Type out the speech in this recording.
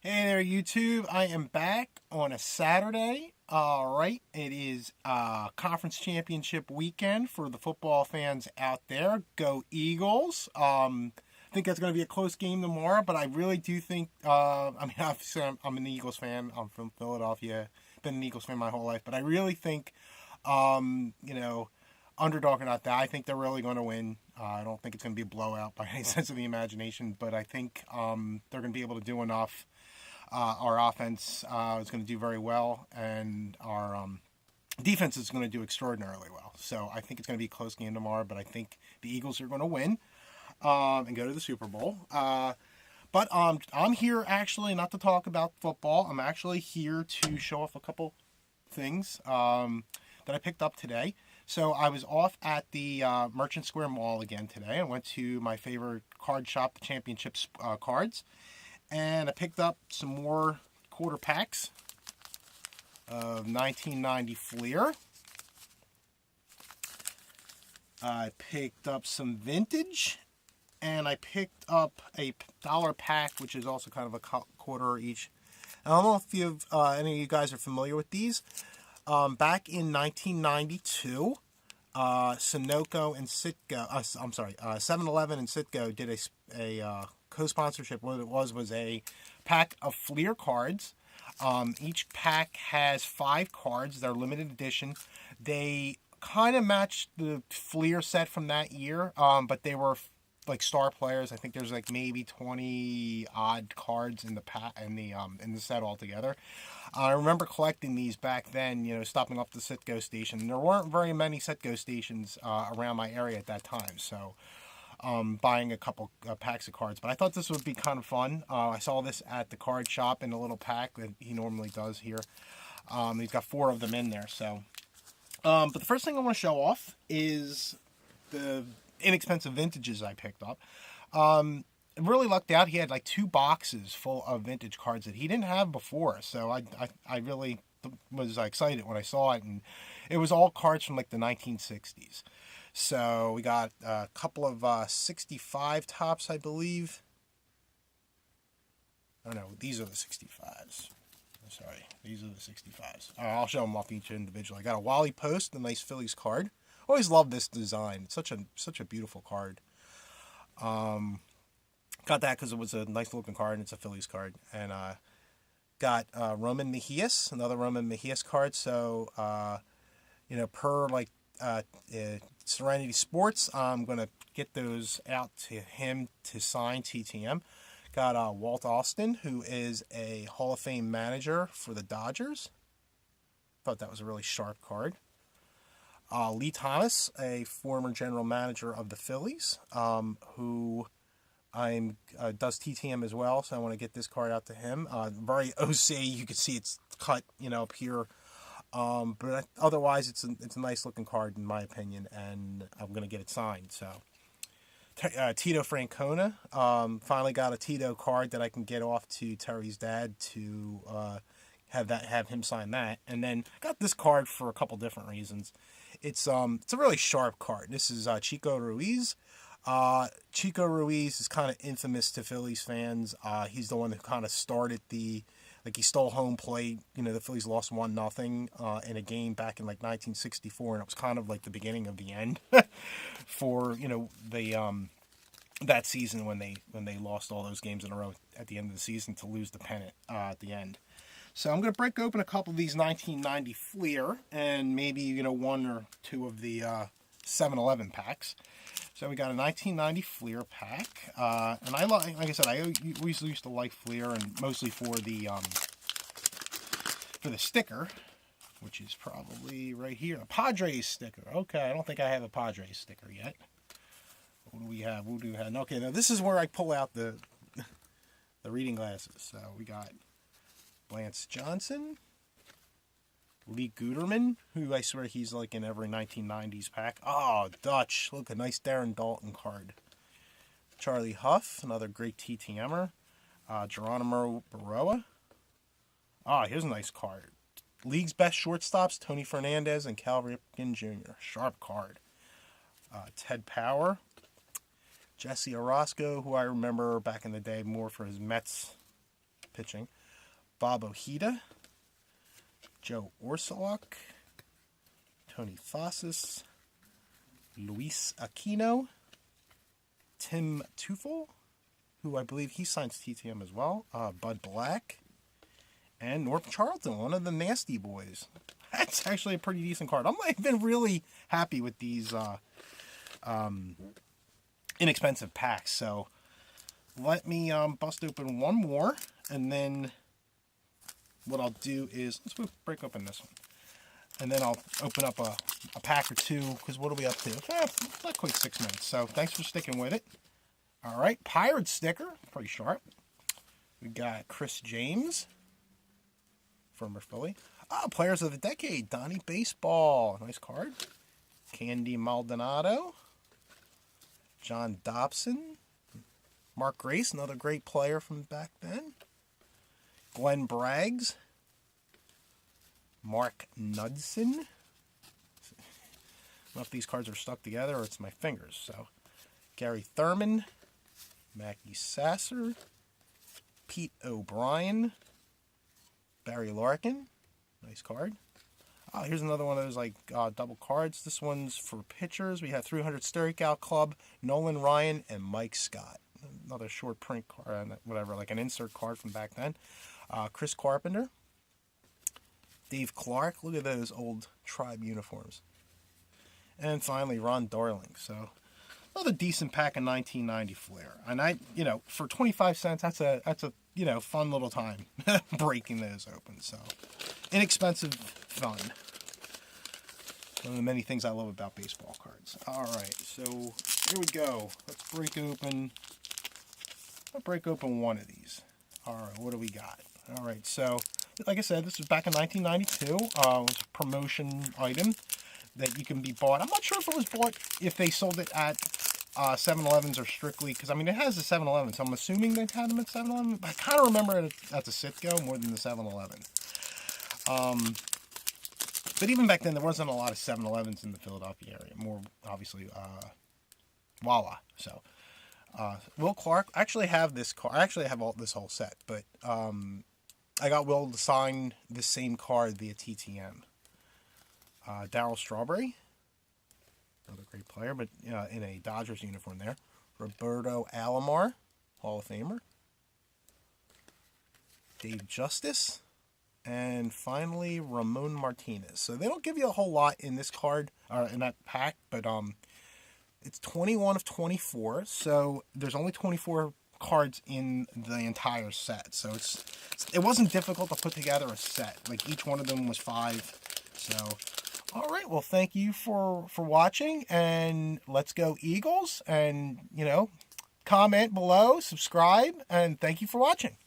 Hey there, YouTube. I am back on a Saturday. All right, it is conference championship weekend for the football fans out there. Go Eagles! I think that's going to be a close game tomorrow, but I really do think. Obviously, I'm an Eagles fan. I'm from Philadelphia. Been an Eagles fan my whole life, but I really think, you know, underdog or not, that I think they're really going to win. I don't think it's going to be a blowout by any sense of the imagination, but I think they're going to be able to do enough. Our offense is going to do very well, and our defense is going to do extraordinarily well. So I think it's going to be a close game tomorrow, but I think the Eagles are going to win and go to the Super Bowl. But I'm here actually not to talk about football. I'm actually here to show off a couple things that I picked up today. So I was off at the Merchant Square Mall again today. I went to my favorite card shop, the Championships Cards, and I picked up some more quarter packs of 1990 Fleer. I picked up some vintage, and I picked up a dollar pack, which is also kind of a quarter each. And I don't know if you've, any of you guys are familiar with these. Back in 1992, Sunoco and Citgo, 7-Eleven and Citgo did a co-sponsorship. What it was a pack of Fleer cards. Each pack has 5 cards. They're limited edition. They kind of matched the Fleer set from that year, but they were like star players. I think there's like maybe 20 odd cards in the in the set altogether. I remember collecting these back then, stopping up the Citgo station. There weren't very many Citgo stations around my area at that time, so buying a couple packs of cards. But I thought this would be kind of fun. I saw this at the card shop in a little pack that he normally does here. He's got 4 of them in there. So, but the first thing I want to show off is the inexpensive vintages I picked up. Really lucked out. He had like 2 boxes full of vintage cards that he didn't have before. So I really was excited when I saw it, and it was all cards from like the 1960s. So we got a couple of 65 tops, I believe. Oh no, these are the 65s. Sorry, these are the 65s. I'll show them off each individual. I got a Wally Post, a nice Phillies card. Always love this design. It's such a beautiful card. Got that because it was a nice looking card and it's a Phillies card. And got Roman Mejias, another Roman Mejias card. So per like Serenity Sports, I'm gonna get those out to him to sign TTM. Got Walt Austin, who is a Hall of Fame manager for the Dodgers. Thought that was a really sharp card. Lee Thomas, a former general manager of the Phillies, who does TTM as well, so I want to get this card out to him. Very OC, you can see it's cut, up here. But otherwise, it's a nice looking card in my opinion, and I'm gonna get it signed. So Tito Francona, finally got a Tito card that I can get off to Terry's dad to have him sign that, and then got this card for a couple different reasons. It's a really sharp card. This is Chico Ruiz. Chico Ruiz is kind of infamous to Phillies fans. He's the one who kind of started he stole home plate. The Phillies lost 1-0 in a game back in like 1964, and it was kind of like the beginning of the end for that season when they lost all those games in a row at the end of the season to lose the pennant at the end. So I'm going to break open a couple of these 1990 Fleer and maybe 1 or 2 of the 7-Eleven packs. So we got a 1990 Fleer pack, and like I said, I always used to like Fleer, and mostly for the sticker, which is probably right here, a Padres sticker. Okay, I don't think I have a Padres sticker yet. What do we have? Okay, now this is where I pull out the reading glasses. So we got Lance Johnson, Lee Guterman, who I swear he's like in every 1990s pack. Oh, Dutch. Look, a nice Darren Dalton card. Charlie Huff, another great TTMer. Geronimo Baroa. Here's a nice card. League's best shortstops, Tony Fernandez and Cal Ripken Jr. Sharp card. Ted Power. Jesse Orosco, who I remember back in the day more for his Mets pitching. Bob Ojeda, Joe Orsulak, Tony Fossas, Luis Aquino, Tim Teufel, who I believe he signs TTM as well, Bud Black, and Norton Charlton, one of the nasty boys. That's actually a pretty decent card. I've been really happy with these inexpensive packs. So let me bust open one more, and then what I'll do is, let's break open this one. And then I'll open up a pack or two, because what are we up to? Not quite 6 minutes, so thanks for sticking with it. All right, Pirate sticker, pretty sharp. We got Chris James, former Philly. Players of the Decade, Donnie Baseball, nice card. Candy Maldonado, John Dobson, Mark Grace, another great player from back then. Glenn Braggs, Mark Knudsen. I don't know if these cards are stuck together or it's my fingers. So, Gary Thurman, Mackie Sasser, Pete O'Brien, Barry Larkin, nice card. Here's another one of those double cards. This one's for pitchers. We have 300 Strikeout Club, Nolan Ryan, and Mike Scott. Another short print card, whatever, like an insert card from back then. Chris Carpenter, Dave Clark. Look at those old Tribe uniforms. And finally, Ron Darling. So another decent pack of 1990 Flair. And for 25 cents, that's a fun little time breaking those open. So inexpensive fun. One of the many things I love about baseball cards. All right, so here we go. Let's break open. I'll break open one of these. All right, what do we got? All right, so like I said, this was back in 1992. It was a promotion item that you can be bought. I'm not sure if it was bought, if they sold it at 7-Elevens or Strictly, because it has a 7-Eleven, so I'm assuming they've had them at 7-Eleven, but I kind of remember it at the Citgo more than the 7-Eleven. But even back then, there wasn't a lot of 7-Elevens in the Philadelphia area. More, obviously, Wawa. So, Will Clark, I actually have this card. I actually have this whole set, but I got Will to sign the same card via TTM. Darryl Strawberry, another great player, but in a Dodgers uniform there. Roberto Alomar, Hall of Famer. Dave Justice. And finally, Ramon Martinez. So they don't give you a whole lot in this card, or in that pack, but it's 21 of 24. So there's only 24 cards in the entire set. So it wasn't difficult to put together a set. Like each one of them was 5. So, all right. Well, thank you for watching, and let's go Eagles. And comment below, subscribe, and thank you for watching.